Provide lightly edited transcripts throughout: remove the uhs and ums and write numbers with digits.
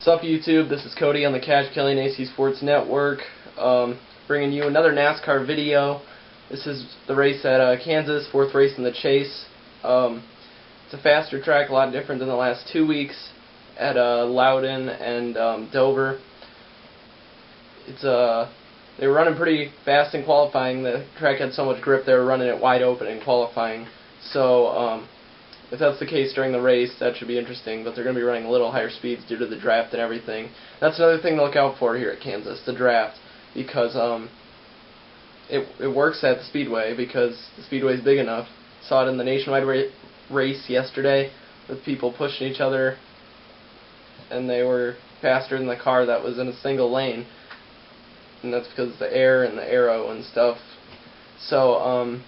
What's up, YouTube? This is Cody on the Cash Kelly and AC Sports Network, bringing you another NASCAR video. This is the race at Kansas, fourth race in the chase. It's a faster track, a lot different than the last 2 weeks at Loudon and Dover. They were running pretty fast in qualifying. The track had so much grip they were running it wide open in qualifying. So if that's the case during the race, that should be interesting, but they're going to be running a little higher speeds due to the draft and everything. That's another thing to look out for here at Kansas, the draft, because it works at the Speedway because the Speedway is big enough. Saw it in the nationwide race yesterday with people pushing each other, and they were faster than the car that was in a single lane, and that's because of the air and the aero and stuff. So,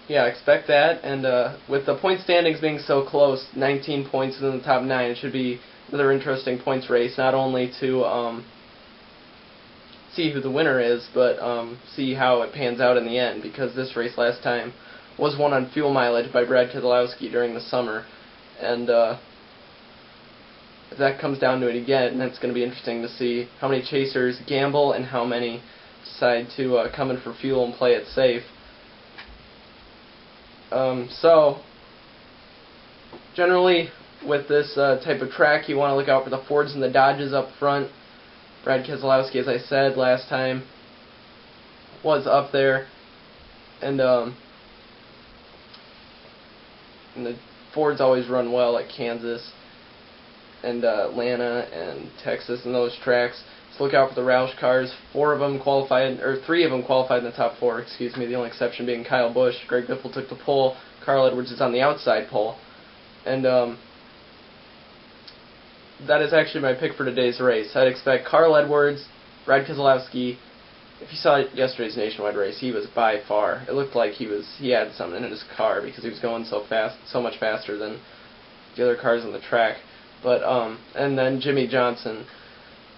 yeah, expect that, and with the point standings being so close, 19 points in the top 9, it should be another interesting points race, not only to see who the winner is, but see how it pans out in the end, because this race last time was won on fuel mileage by Brad Keselowski during the summer, and if that comes down to it again, it's going to be interesting to see how many chasers gamble and how many decide to come in for fuel and play it safe. So, generally, with this type of track, you want to look out for the Fords and the Dodges up front. Brad Keselowski, as I said last time, was up there, and the Fords always run well at Kansas and Atlanta and Texas and those tracks. So look out for the Roush cars. 3 of them qualified in the top 4, excuse me, the only exception being Kyle Busch. Greg Biffle took the pole. Carl Edwards is on the outside pole. And that is actually my pick for today's race. I'd expect Carl Edwards, Brad Keselowski. If you saw yesterday's nationwide race, he was by far, it looked like he had something in his car because he was going so fast, so much faster than the other cars on the track. But and then Jimmy Johnson,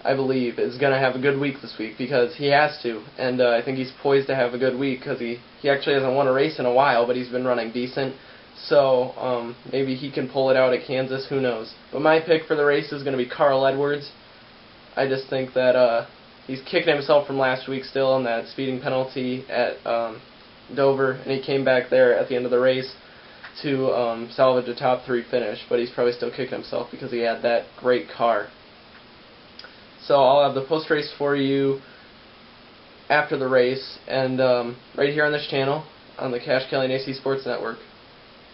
I believe, is going to have a good week this week because he has to, and I think he's poised to have a good week because he actually hasn't won a race in a while, but he's been running decent, so maybe he can pull it out at Kansas, who knows. But my pick for the race is going to be Carl Edwards. I just think that he's kicking himself from last week still on that speeding penalty at Dover, and he came back there at the end of the race to salvage a top 3 finish, but he's probably still kicking himself because he had that great car. So I'll have the post-race for you after the race, and right here on this channel, on the Cash Kelly and AC Sports Network.